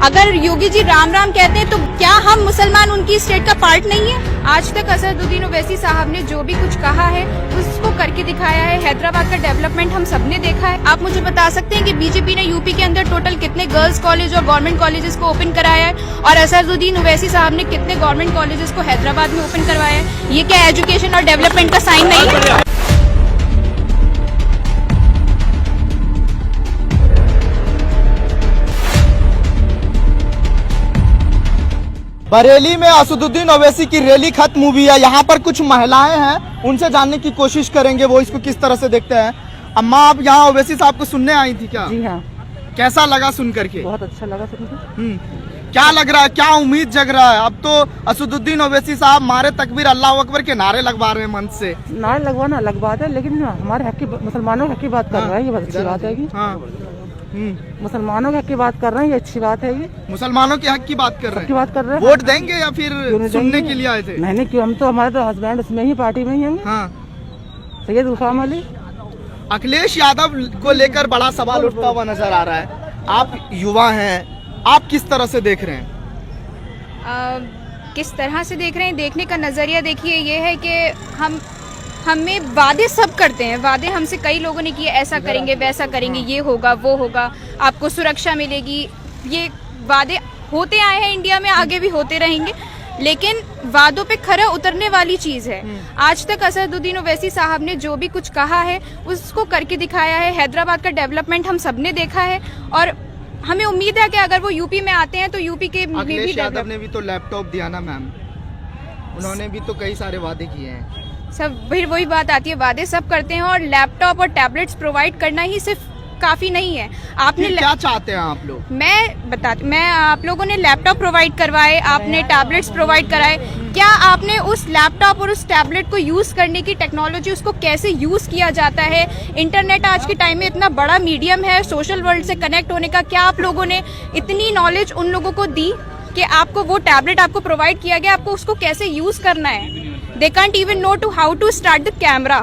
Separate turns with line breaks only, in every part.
अगर योगी जी राम राम कहते हैं तो क्या हम मुसलमान उनकी स्टेट का पार्ट नहीं है? आज तक असदुद्दीन ओवैसी साहब ने जो भी कुछ कहा है उसको करके दिखाया है। हैदराबाद का डेवलपमेंट हम सबने देखा है। आप मुझे बता सकते हैं कि बीजेपी ने यूपी के अंदर टोटल कितने गर्ल्स कॉलेज और गवर्नमेंट कॉलेजेस को ओपन कराया है, और असदुद्दीन ओवैसी साहब ने कितने गवर्नमेंट कॉलेजेस को हैदराबाद में ओपन करवाया है? ये क्या एजुकेशन और डेवलपमेंट का साइन नहीं है?
बरेली में असदुद्दीन ओवैसी की रैली खत्म हुई है। यहाँ पर कुछ महिलाएं हैं, उनसे जानने की कोशिश करेंगे वो इसको किस तरह से देखते हैं। अम्मा, आप यहाँ ओवैसी साहब को सुनने आई थी क्या?
जी हाँ।
कैसा लगा सुन करके?
बहुत अच्छा लगा सुनकर।
क्या लग रहा है, क्या उम्मीद जग रहा है? अब तो असदुद्दीन ओवैसी साहब मारे तकबीर अल्लाह अकबर के नारे लगवा रहे हैं मंच से।
नारे लगवाना अलग बात है, लेकिन हमारे हक की, मुसलमानों के हक की बात कर रहे हैं, ये बहुत अच्छी बात है। मुसलमानों के हक की बात कर रहे हैं, ये अच्छी बात है। ये
मुसलमानों के हक की बात कर रहे हैं।
बात कर रहे हैं।
वोट देंगे या फिर सुनने के लिए आए थे?
नहीं, क्यों, हम तो हमारे तो हस्बैंड उसमें ही पार्टी में ही हैं।
हाँ।
सैयद गुलाम अली।
अखिलेश यादव को लेकर बड़ा सवाल उठता हुआ नजर आ रहा है। आप युवा हैं, आप किस तरह से देख रहे हैं?
किस तरह से देख रहे हैं? देखने का नजरिया देखिए ये है कि हमें वादे सब करते हैं। वादे हमसे कई लोगों ने किए, ऐसा करेंगे वैसा करेंगे, ये होगा वो होगा, आपको सुरक्षा मिलेगी। ये वादे होते आए हैं इंडिया में, आगे भी होते रहेंगे, लेकिन वादों पे खरा उतरने वाली चीज है। आज तक असदुद्दीन ओवैसी साहब ने जो भी कुछ कहा है उसको करके दिखाया है। हैदराबाद का डेवलपमेंट हम सबने देखा है, और हमें उम्मीद है कि अगर वो यूपी में आते हैं तो यूपी के
अखिलेश यादव ने भी तो लैपटॉप दिया ना मैम, उन्होंने भी तो कई सारे वादे किए हैं।
सब फिर वही बात आती है, वादे सब करते हैं और लैपटॉप और टैबलेट्स प्रोवाइड करना ही सिर्फ काफी नहीं है। आपने
क्या चाहते हैं आप लोग?
मैं आप लोगों ने लैपटॉप प्रोवाइड करवाए, आपने टैबलेट्स प्रोवाइड कराए। क्या आपने उस लैपटॉप और उस टैबलेट को यूज करने की टेक्नोलॉजी, उसको कैसे यूज किया जाता है? इंटरनेट आज के टाइम में इतना बड़ा मीडियम है सोशल वर्ल्ड से कनेक्ट होने का। क्या आप लोगों ने इतनी नॉलेज उन लोगों को दी कि आपको वो टैबलेट आपको प्रोवाइड किया गया, आपको उसको कैसे यूज करना है? They can't even know to how to start the camera,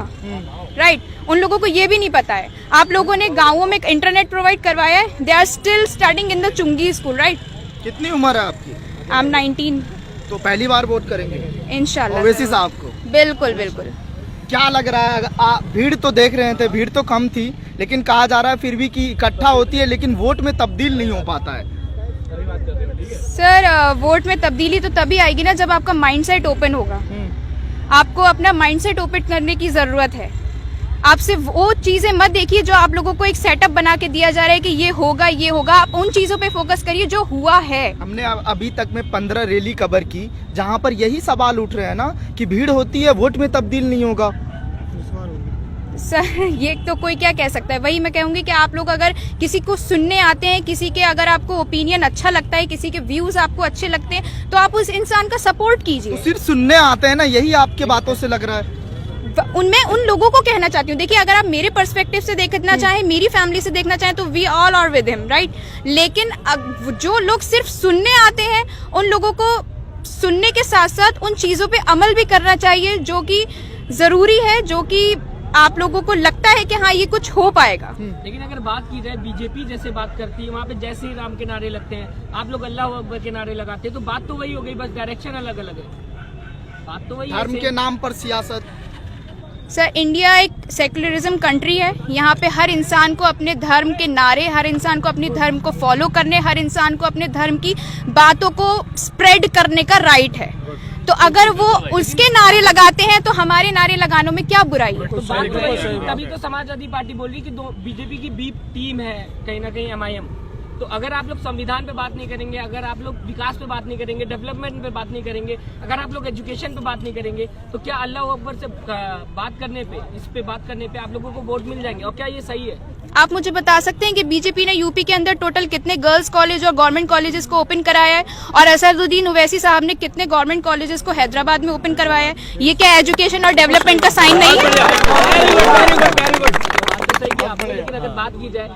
right? उन लोगों को ये भी नहीं पता है। आप लोगों ने गांवों में इंटरनेट प्रोवाइड करवाया है। They are still studying in the Chungi school, right?
कितनी उम्र है आपकी?
I am 19।
तो पहली बार वोट करेंगे
इंशाल्लाह
ओवैसी साहब को?
बिल्कुल बिल्कुल।
क्या लग रहा है? भीड़ तो देख रहे थे, भीड़ तो कम थी, लेकिन कहा जा रहा है फिर भी कि इकट्ठा होती है लेकिन वोट में तब्दील नहीं हो पाता है।
सर, वोट में तब्दीली तो तभी आएगी ना जब आपका माइंडसेट ओपन होगा। आपको अपना माइंडसेट ओपन करने की जरूरत है। आप सिर्फ वो चीजें मत देखिए जो आप लोगों को एक सेटअप बना के दिया जा रहा है कि ये होगा ये होगा। आप उन चीजों पे फोकस करिए जो हुआ है।
हमने अभी तक में 15 रैली कवर की जहां पर यही सवाल उठ रहे हैं ना कि भीड़ होती है, वोट में तब्दील नहीं होगा।
सर, ये तो कोई क्या कह सकता है। वही मैं कहूंगी कि आप लोग अगर किसी को सुनने आते हैं, किसी के अगर आपको ओपिनियन अच्छा लगता है, किसी के व्यूज आपको अच्छे लगते हैं, तो आप उस इंसान का सपोर्ट कीजिए।
तो सिर्फ सुनने आते हैं ना, यही आपके बातों से लग रहा है।
उनमें उन लोगों को कहना चाहती हूँ, देखिए अगर आप मेरे पर्सपेक्टिव से देखना चाहें, मेरी फैमिली से देखना चाहें, तो we all are with him, right? लेकिन जो लोग सिर्फ सुनने आते हैं, उन लोगों को सुनने के साथ साथ उन चीजों पे अमल भी करना चाहिए जो कि जरूरी है, जो कि आप लोगों को लगता है कि हाँ ये कुछ हो पाएगा।
लेकिन अगर बात की जाए, बीजेपी जैसे बात करती है, वहाँ पे जय श्री राम के नारे लगते हैं, आप लोग अल्लाह अकबर के नारे लगाते हैं, तो बात तो वही हो गई, बस डायरेक्शन अलग अलग है। बात तो वही,
धर्म के नाम पर सियासत।
सर, इंडिया एक सेक्युलरिज्म कंट्री है। यहाँ पे हर इंसान को अपने धर्म के नारे, हर इंसान को अपने धर्म को फॉलो करने, हर इंसान को अपने धर्म की बातों को स्प्रेड करने का राइट है। तो अगर वो उसके नारे लगाते हैं तो हमारे नारे लगाने में क्या बुराई है?
तो बात तो वही, तभी तो समाजवादी पार्टी बोल रही कि बीजेपी की बी टीम है कहीं ना कहीं MIM। तो अगर आप लोग संविधान पे बात नहीं करेंगे, अगर आप लोग विकास पे बात नहीं करेंगे, डेवलपमेंट पे बात नहीं करेंगे, अगर आप लोग एजुकेशन पे बात नहीं करेंगे, तो क्या अल्लाह अकबर से बात करने पे, इस पे बात करने पे आप लोगों को वोट मिल जाएंगे? और क्या ये सही है?
आप मुझे बता सकते हैं कि बीजेपी ने यूपी के अंदर टोटल कितने गर्ल्स कॉलेज और गवर्नमेंट कॉलेजेस को ओपन कराया है, और असदुद्दीन ओवैसी साहब ने कितने गवर्नमेंट कॉलेजेस को हैदराबाद में ओपन करवाया है? ये क्या एजुकेशन और डेवलपमेंट का साइन नहीं है?
लेकिन अगर बात की जाए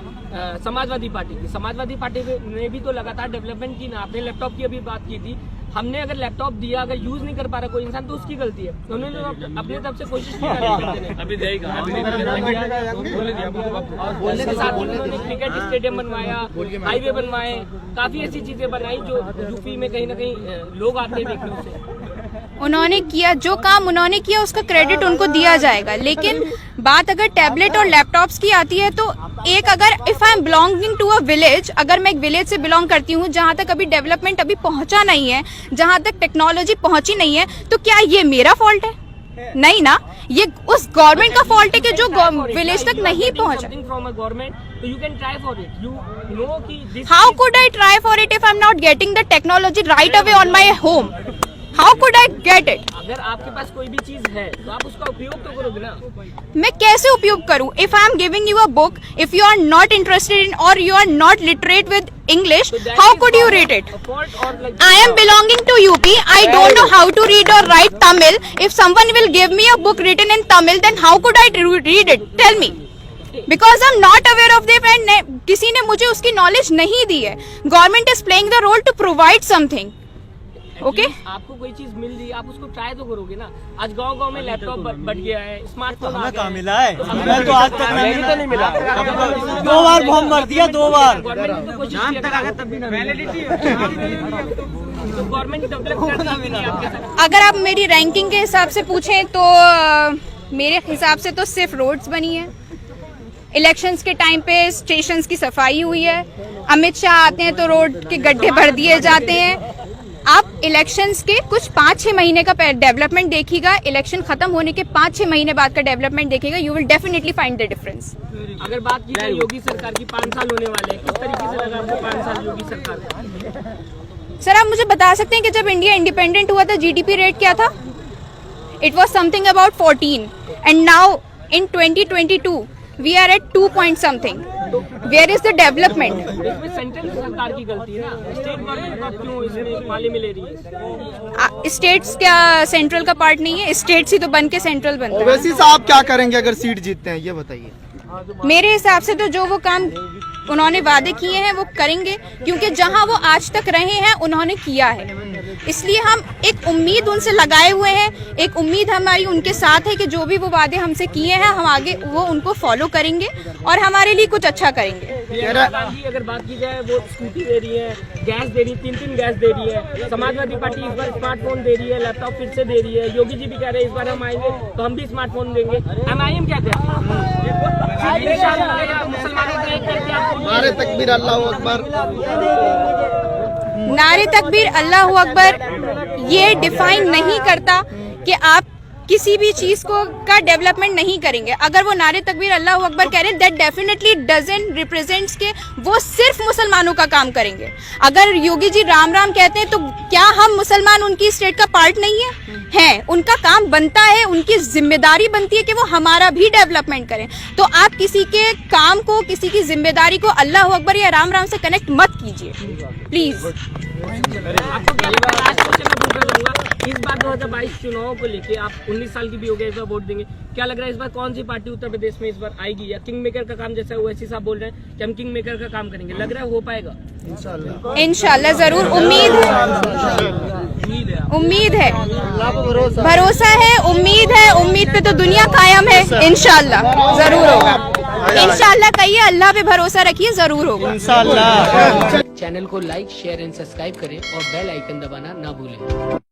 समाजवादी पार्टी की, समाजवादी पार्टी ने भी तो लगातार डेवलपमेंट की ना। आपने लैपटॉप की अभी बात की थी, हमने अगर लैपटॉप दिया, अगर यूज नहीं कर पा रहा कोई इंसान तो उसकी गलती है। उन्होंने तो अपने तरफ से कोशिश की अभी देगा। उसके साथ ही उन्होंने क्रिकेट स्टेडियम बनवाया, हाईवे बनवाए, काफी ऐसी चीजें बनाई जो यूपी में कहीं ना कहीं लोग आते हैं देखने उसे।
उन्होंने किया जो काम उन्होंने किया उसका क्रेडिट उनको दिया जाएगा। लेकिन बात अगर टैबलेट और लैपटॉप्स की आती है तो एक अगर if I am belonging to a village, अगर मैं एक विलेज से बिलोंग करती हूँ जहाँ तक अभी डेवलपमेंट अभी पहुँचा नहीं है, जहाँ तक टेक्नोलॉजी पहुँची नहीं है, तो क्या ये मेरा फॉल्ट है? नहीं ना, ये उस गवर्नमेंट का फॉल्ट है कि जो विलेज तक नहीं पहुँचा। How could I try for it if I'm not getting the technology right away on my home? How could I get it?
अगर आपके पास कोई भी चीज है तो आप उसका उपयोग तो करोगे ना।
मैं कैसे उपयोग करूं? If I am giving you a book, if you are not interested in or you are not literate with English, how could you read it? I am belonging to UP. I don't know how to read or write Tamil. If someone will give me a book written in Tamil, then how could I read it? Tell me. Because I'm not aware of them and किसी ने मुझे उसकी knowledge नहीं दी है। Government is playing the role to provide something. Okay
आपको कोई चीज मिल रही है, आप उसको ट्राई तो करोगे ना। आज गांव-गांव में लैपटॉप बढ़ गया है, स्मार्टफोन आ गया है।
मिला है मैं तो आज तक नहीं मिला। 2 बार फॉर्म भर दिया, 2 बार।
गवर्नमेंट ने तो कोशिश की तब भी ना वैलिडिटी तो गवर्नमेंट डेवलप कर रही है आपके साथ।
अगर आप मेरी रैंकिंग के हिसाब से पूछें तो मेरे हिसाब से तो सिर्फ रोड्स बनी है, इलेक्शंस के टाइम पे स्टेशंस की सफाई हुई है, अमित शाह आते हैं तो रोड के गड्ढे भर दिए जाते हैं। आप इलेक्शंस के कुछ 5-6 महीने का डेवलपमेंट देखिएगा, इलेक्शन खत्म होने के 5-6 महीने बाद का डेवलपमेंट देखिएगा, you will definitely find the difference.
अगर बात की जाए योगी सरकार की, 5 साल होने वाले हैं, किस तरीके से लगा आपको 5 साल योगी सरकार?
सर आप मुझे बता सकते हैं कि जब इंडिया इंडिपेंडेंट हुआ था जीडीपी रेट क्या था? It was something about 14 and now in 2022 we are at 2 point something. Where is the development?
इसमें सेंट्रल सरकार की गलती है ना, स्टेट गवर्नमेंट आप क्यों इसमें माले में ले रही है?
स्टेट्स क्या सेंट्रल का पार्ट नहीं है? स्टेट्स ही तो बन के सेंट्रल बनता है।
ओवैसी साहब क्या करेंगे अगर सीट जीतते हैं, ये बताइए।
मेरे हिसाब से तो जो वो काम उन्होंने वादे किए हैं वो करेंगे, क्योंकि जहां वो आज तक रहे हैं उन्होंने किया है, इसलिए हम एक उम्मीद उनसे लगाए हुए हैं। एक उम्मीद हमारी उनके साथ है कि जो भी वो वादे हमसे किए हैं हम आगे वो उनको फॉलो करेंगे और हमारे लिए कुछ अच्छा करेंगे।
गांधी अगर बात की जाए वो स्कूटी दे रही है, गैस दे रही है, 3 गैस दे रही है। समाजवादी पार्टी इस बार स्मार्टफोन दे रही है, लैपटॉप फिर से दे रही है। योगी जी भी कह रहे हैं इस बार हम आएंगे तो हम भी स्मार्टफोन देंगे। MIM कहते हैं
नारे तकबीर अल्लाहू अकबर,
नारे तकबीर अल्लाहू अकबर ये डिफाइन नहीं करता कि आप किसी भी चीज को का डेवलपमेंट नहीं करेंगे। अगर वो नारे तकबीर अल्लाहू अकबर कह रहे हैं दैट डेफिनेटली डजंट रिप्रेजेंट्स के वो सिर्फ मुसलमानों का काम करेंगे। अगर योगी जी राम राम कहते हैं तो क्या हम मुसलमान उनकी स्टेट का पार्ट नहीं है? हैं, उनका काम बनता है, उनकी जिम्मेदारी बनती है कि वो हमारा भी डेवलपमेंट करें। तो आप किसी के काम को, किसी की जिम्मेदारी को अल्लाह अकबर या राम राम से कनेक्ट मत कीजिए प्लीज।
आपको क्या लगता है, लास्ट क्वेश्चन मैं पूछना चाहूंगा, इस बार 2022 चुनाव को लेके आप 19 साल की भी हो गए, इस बार वोट देंगे, क्या लग रहा है इस बार कौन सी पार्टी उत्तर प्रदेश में इस बार आएगी? या किंग मेकर का काम जैसा ओवैसी साहब बोल रहे हैं कि हम किंग मेकर का काम करेंगे, लग रहा है हो पाएगा?
इंशाल्लाह जरूर, उम्मीद है, भरोसा है, उम्मीद है, उम्मीद पे तो दुनिया कायम है। इंशाल्लाह जरूर होगा, इंशाल्लाह कहिए, अल्लाह पे भरोसा रखिए, जरूर होगा इंशाल्लाह।
चैनल को लाइक, शेयर एंड सब्सक्राइब करें और बेल आइकन दबाना ना भूलें।